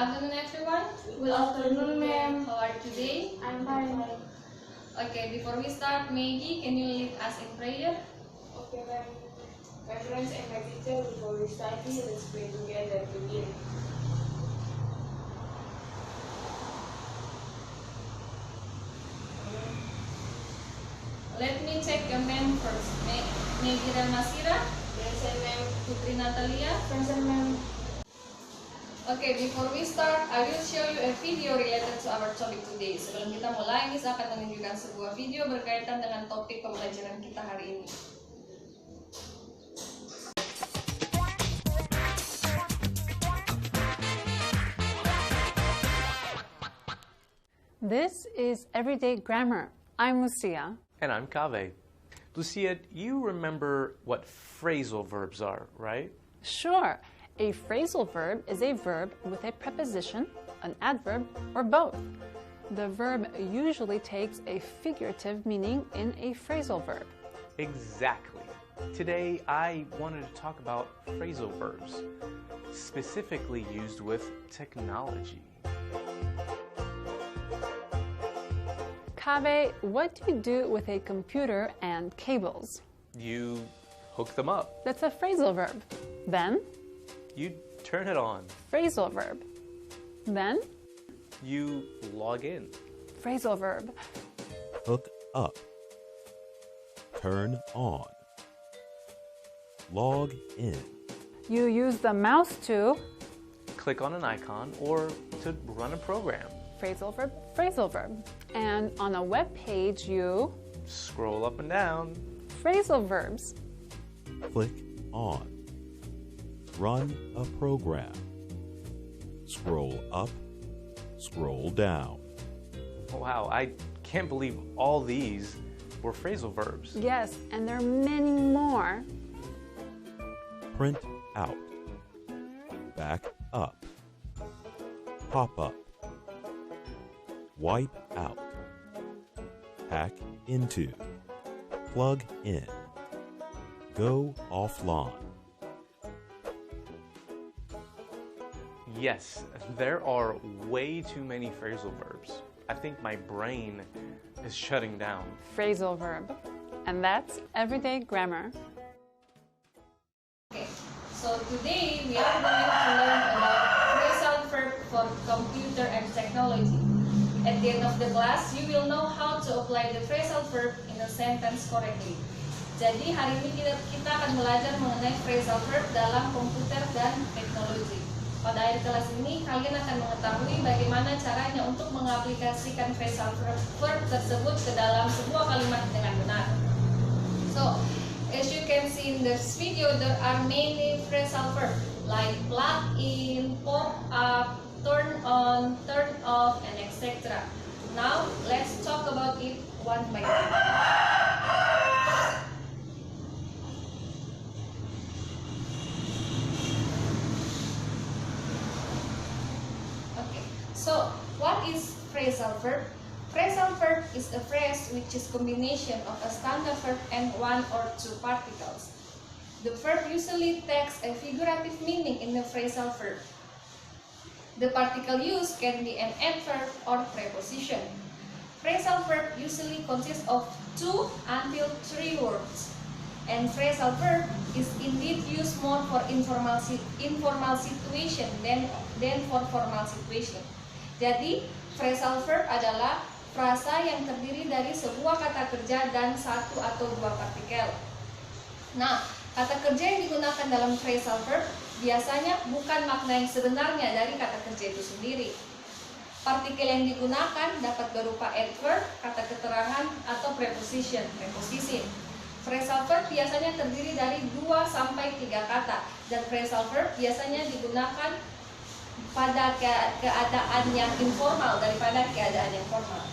afternoon, everyone. Good afternoon, ma'am. How are you today? I'm fine. Okay, before we start, Maggie, can you lead us in prayer? Okay, ma'am. My friends and my teacher, before we study, let's pray together to begin. Let me check your name first. Maggie Masira, Present, ma'am. Putri Natalia. Present, ma'am. Okay, before we start, I will show you a video related to our topic today. Sebelum kita mulai, Miss akan menunjukkan sebuah video berkaitan dengan topik pembelajaran kita hari ini. This is Everyday Grammar. I'm Lucia. And I'm Kaveh. Lucia, you remember what phrasal verbs are, right? Sure, a phrasal verb is a verb with a preposition, an adverb, or both. The verb usually takes a figurative meaning in a phrasal verb. Exactly. Today, I wanted to talk about phrasal verbs, specifically used with technology. Kaveh, what do you do with a computer and cables? You hook them up. That's a phrasal verb. Then, You turn it on. phrasal verb. Then, You log in. phrasal verb. Hook up, turn on, log in, You use the mouse to Click on an icon or to run a program. phrasal verb, phrasal verb. And on a web page, you Scroll up and down. phrasal verbs. click on, run a program, scroll up, scroll down, Wow, I can't believe all these were phrasal verbs. Yes, and there are many more. print out, back up, pop up, wipe out, hack into, plug in, go offline. Yes, there are way too many phrasal verbs. I think my brain is shutting down. Phrasal verb. And that's Everyday Grammar. Okay, so today we are going to learn about phrasal verb for computer and technology. At the end of the class, you will know how to apply the phrasal verb in a sentence correctly. Jadi hari ini kita akan belajar mengenai phrasal verb dalam komputer dan teknologi. Pada akhir kelas ini, kalian akan mengetahui bagaimana caranya untuk mengaplikasikan phrasal verb tersebut ke dalam sebuah kalimat dengan benar. So, as you can see in this video, there are many phrasal verbs like plug in, pop up, turn on, turn off, and etc. Now, let's talk about it one by one. Okay, so what is phrasal verb? Phrasal verb is a phrase which is combination of a standard verb and one or two particles. The verb usually takes a figurative meaning in the phrasal verb. The particle used can be an adverb or preposition. Phrasal verb usually consists of 2 until 3 words. And phrasal verb is indeed used more for informal situation than for formal situation. Jadi, phrasal verb adalah frasa yang terdiri dari sebuah kata kerja dan 1 atau 2 partikel. Nah, kata kerja yang digunakan dalam phrasal verb biasanya bukan makna yang sebenarnya dari kata kerja itu sendiri. Partikel yang digunakan dapat berupa adverb, kata keterangan, atau preposition, preposisi. Phrasal verb biasanya terdiri dari 2 sampai 3 kata, dan phrasal verb biasanya digunakan pada keadaan yang informal daripada keadaan yang formal.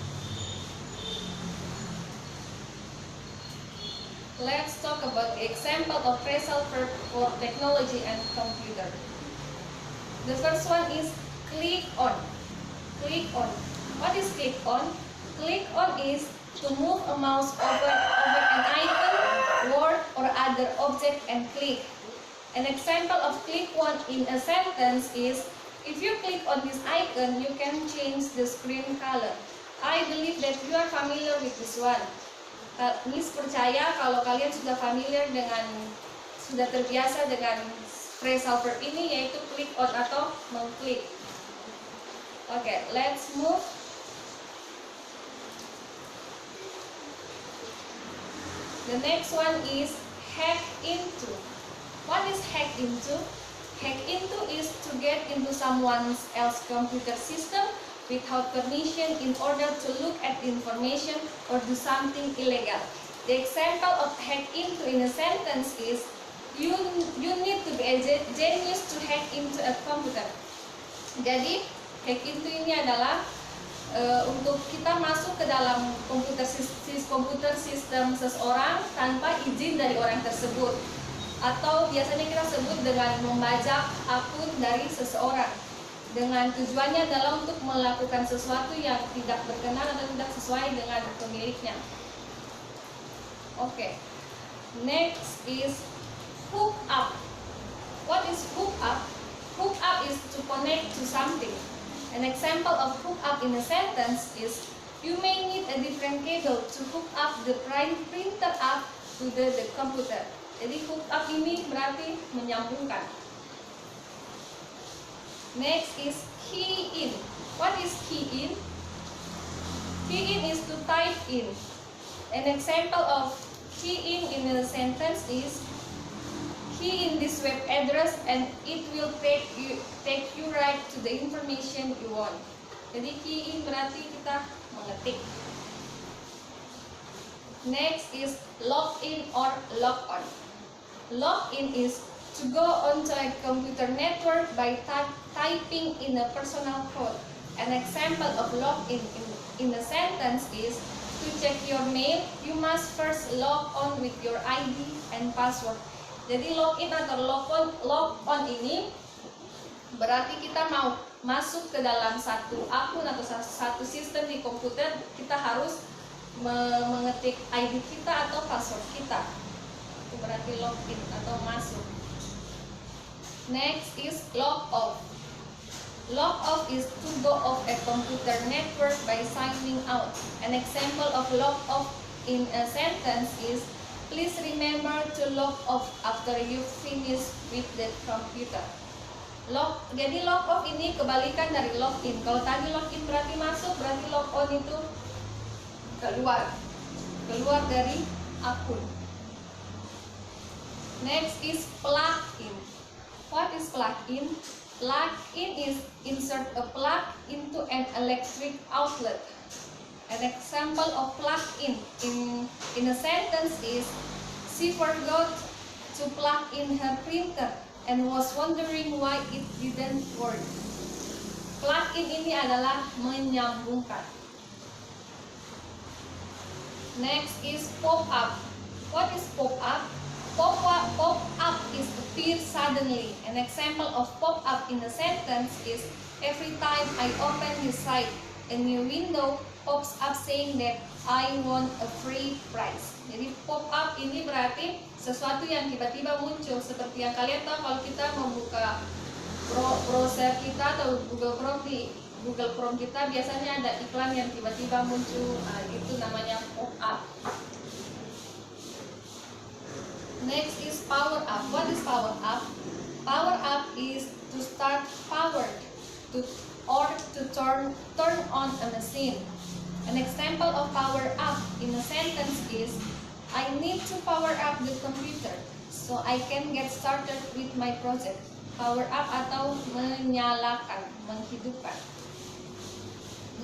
Let's talk about the example of phrasal verb for technology and computer. The first one is click on. Click on. What is click on? Click on is to move a mouse over an icon, word, or other object and click. An example of click on in a sentence is If you click on this icon, you can change the screen color. I believe that you are familiar with this one. Miss percaya kalau kalian sudah sudah terbiasa dengan phrasal verb ini, yaitu click on atau mengklik. Oke, let's move. The next one is hack into. What is hack into? Hack into is to get into someone else's computer system without permission in order to look at information or do something illegal. The example of hack into in a sentence is you need to be a genius to hack into a computer. Jadi hack into ini adalah untuk kita masuk ke dalam komputer sistem seseorang tanpa izin dari orang tersebut, atau biasanya kita sebut dengan membajak akun dari seseorang dengan tujuannya adalah untuk melakukan sesuatu yang tidak berkenan atau tidak sesuai dengan pemiliknya. Oke. Next is hook up. What is hook up? Hook up is to connect to something. An example of hook up in a sentence is you may need a different cable to hook up the printer up to the computer. Jadi hook up ini berarti menyambungkan. Next is key in. What is key in? Key in is to type in. An example of key in a sentence is key in this web address and it will take you right to the information you want. Jadi key in berarti kita mengetik. Next is log in or log on. Log in is to go onto a computer network by typing in a personal code. An example of log in a sentence is to check your mail, you must first log on with your ID and password. Jadi login atau log on ini berarti kita mau masuk ke dalam satu akun atau satu sistem di komputer, kita harus mengetik ID kita atau password kita. Itu berarti login atau masuk. Next is log off. Log off is to go off a computer network by signing out. An example of log off in a sentence is please remember to log off after you finish with the computer. Jadi log off ini kebalikan dari login. Kalau tadi login berarti masuk, berarti log on itu keluar dari akun. Next is plug in. What is plug in? Plug in is insert a plug into an electric outlet. An example of plug in a sentence is she forgot to plug in her printer and was wondering why it didn't work. Plug in ini adalah menyambungkan. Next is pop up. What is pop up? Pop up is appear suddenly. An example of pop up in a sentence is every time I open this site, a new window pops up saying that I want a free prize. Jadi pop up ini berarti sesuatu yang tiba-tiba muncul, seperti yang kalian tahu kalau kita membuka browser kita atau Google Chrome kita biasanya ada iklan yang tiba-tiba muncul. Itu namanya pop up. Next is power up. What is power up? Power up is to start powered, or to turn on a machine. An example of power up in a sentence is I need to power up the computer so I can get started with my project. Power up atau menyalakan, menghidupkan.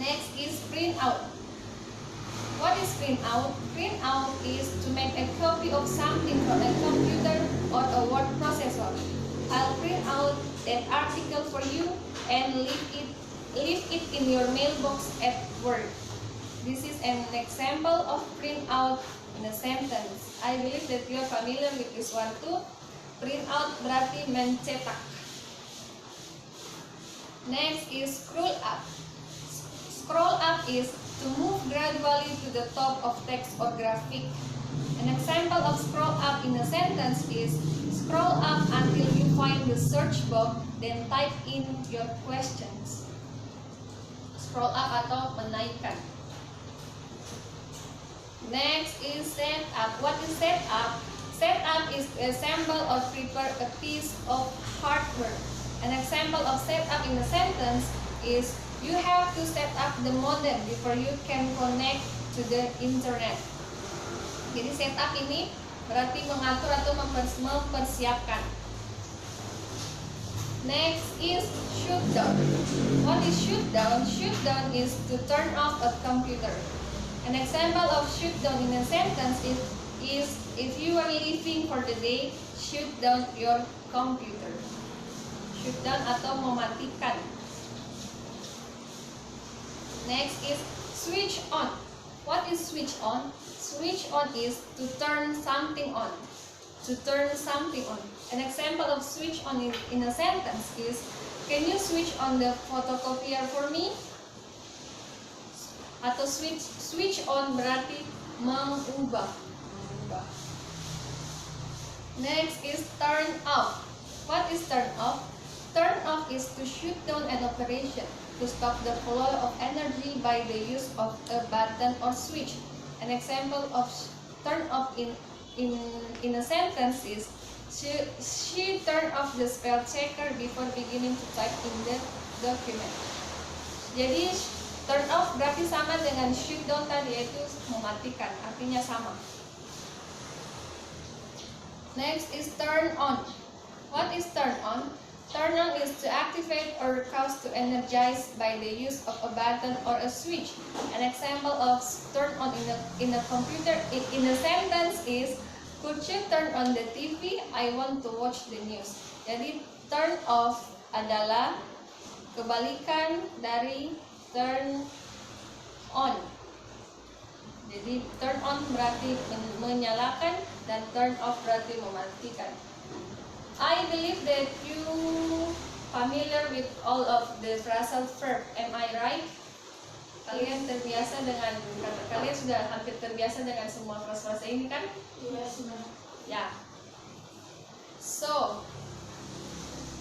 Next is print out. What is print out? Print out is to make a copy of something from a computer or a word processor. I'll print out that article for you and leave it in your mailbox at work. This is an example of print out in a sentence. I believe that you are familiar with this one too. Print out berarti mencetak. Next is scroll up. Scroll up is to move gradually to the top of text or graphic. An example of scroll up in a sentence is Scroll up until you find the search box, then type in your questions. Scroll up atau menaikkan. Next is set up. What is set up? Set up is to assemble or prepare a piece of hardware. An example of set up in a sentence is you have to set up the modem before you can connect to the internet. Jadi set up ini berarti mengatur atau mempersiapkan. Next is shut down. What is shut down? Shut down is to turn off a computer. An example of shut down in a sentence is if you are leaving for the day, shut down your computer. Shut down atau mematikan. Next is switch on. What is switch on? Switch on is to turn something on. To turn something on. An example of switch on in a sentence is, can you switch on the photocopier for me? Atau switch on berarti mengubah. Next is turn off. What is turn off? Turn off is to shut down an operation, to stop the flow of energy by the use of a button or switch. An example of turn off in a sentence is, she turned off the spell checker before beginning to type in the document. Jadi turn off berarti sama dengan shut down tadi, yaitu mematikan, artinya sama. Next is turn on. What is turn on? Turn on is to activate or cause to energize by the use of a button or a switch. An example of turn on in a computer in a sentence is, could you turn on the TV? I want to watch the news. Jadi turn off adalah kebalikan dari turn on. Jadi turn on berarti menyalakan dan turn off berarti mematikan. I believe that you familiar with all of the phrasal verb. Am I right? Kalian terbiasa dengan kalian sudah hampir terbiasa dengan semua frasa-frasa ini kan? Yes, ma'am. Yeah. So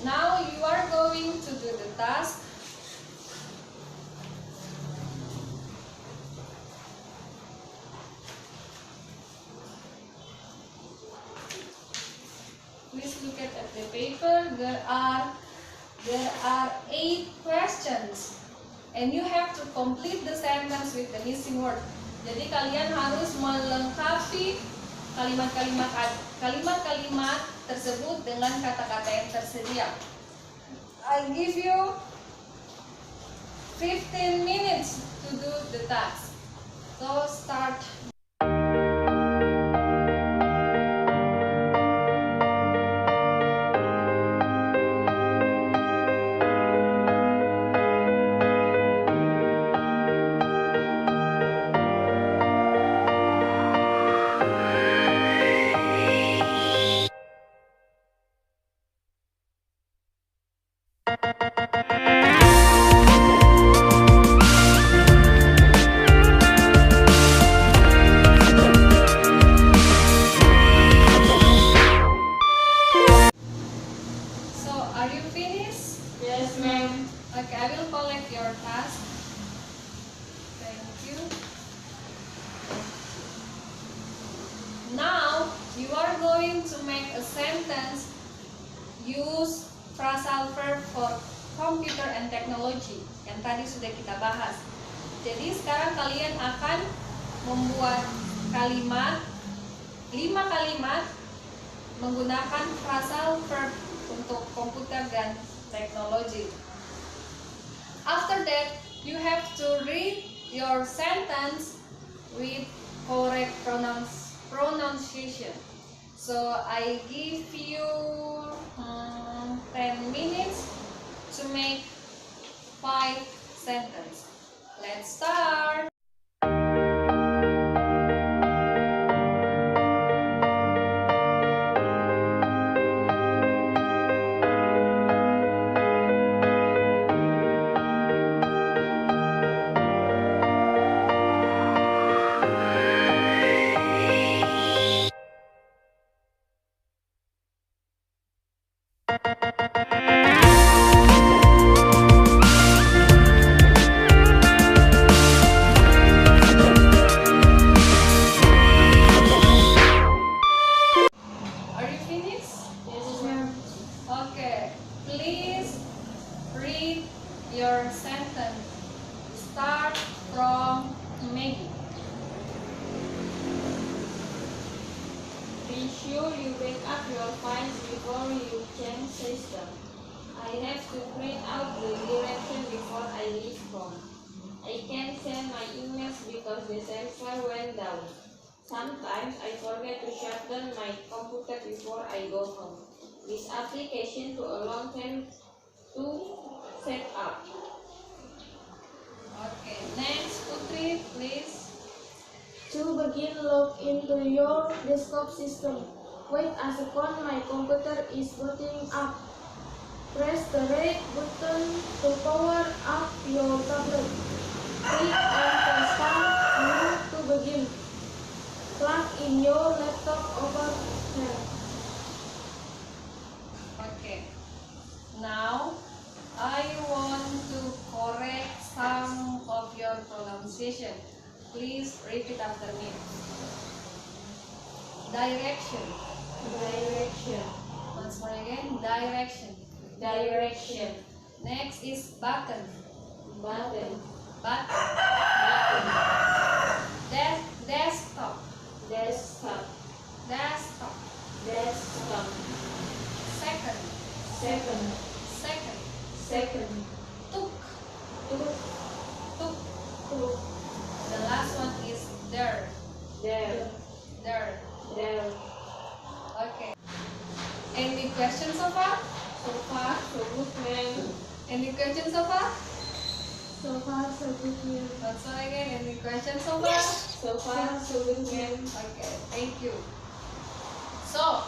now you are going to do the task. Please look at the paper. There are 8 questions, and you have to complete the sentence with the missing word. Jadi kalian harus melengkapi kalimat-kalimat tersebut dengan kata-kata yang tersedia. I give you 15 minutes to do the task. So start. Okay, I will collect your task. Thank you. Now, you are going to make a sentence. Use phrasal verb for computer and technology yang tadi sudah kita bahas. Jadi sekarang kalian akan membuat kalimat, 5 kalimat menggunakan phrasal verb untuk komputer dan teknologi. After that, you have to read your sentence with correct pronunciation. So I give you 10 minutes to make 5 sentences. Let's start. sure you back up your files before you change system. I have to print out the direction before I leave home. I can't send my emails because the server went down. Sometimes I forget to shut down my computer before I go home. This application took a long time to set up. Okay, next Putri, please. To begin, log into your desktop system. Wait a second, my computer is booting up. Press the red button to power up your tablet. Click on the start menu to begin. Plug in your laptop over here. Okay. Now, I want to correct some of your pronunciation. Please repeat after me. Direction. Direction. Once more again. Direction. Direction. Next is button. Button. Button. Button. Desktop. Desktop. Desktop. Desktop. Second. Second. Second. Second. Took. Took. Took. Took. The last one is there. There. There. There. Okay. Any questions so far? So far, so good, man. Any questions so far? So far, so good news. Once more again. Any questions so far? So far, so good, man. Okay, thank you. So,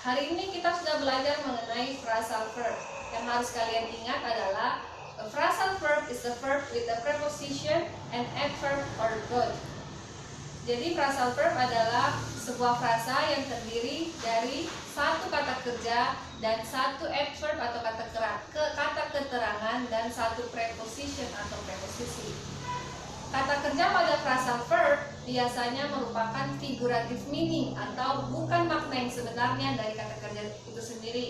hari ini kita sudah belajar mengenai phrasal verb. Yang harus kalian ingat adalah a phrasal verb is a verb with a preposition and adverb or both. Jadi phrasal verb adalah sebuah frasa yang terdiri dari satu kata kerja dan satu adverb atau kata keterangan dan satu preposition atau preposisi. Kata kerja pada phrasal verb biasanya merupakan figurative meaning atau bukan makna yang sebenarnya dari kata kerja itu sendiri.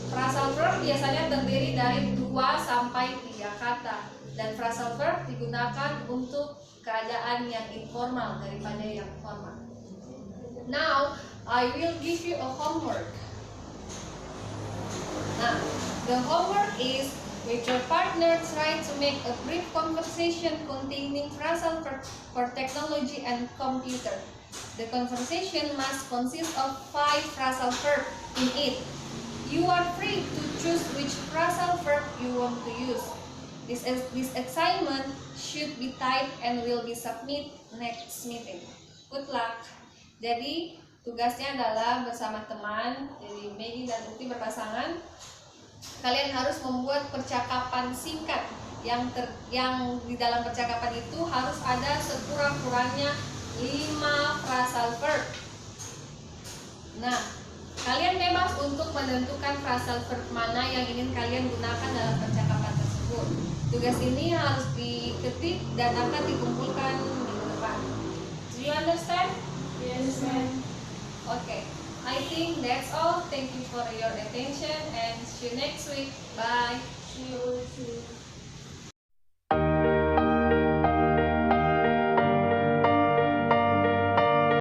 Phrasal verb biasanya terdiri dari 2 sampai 3 kata dan phrasal verb digunakan untuk keadaan yang informal daripada yang formal. Now, I will give you a homework. Nah, the homework is with your partner try to make a brief conversation containing phrasal verb for technology and computer. The conversation must consist of 5 phrasal verb in it. You are free to choose which phrasal verb you want to use. This assignment should be typed and will be submit next meeting. Good luck. Jadi tugasnya adalah bersama teman, jadi Maggie dan Uti berpasangan. Kalian harus membuat percakapan singkat yang di dalam percakapan itu harus ada sekurang-kurangnya 5 phrasal verb. Nah, kalian bebas untuk menentukan phrasal verb mana yang ingin kalian gunakan dalam percakapan tersebut. Tugas ini harus diketik dan akan dikumpulkan minggu depan. Do you understand? Yes, ma'am. Okay. I think that's all. Thank you for your attention and see you next week. Bye. See you.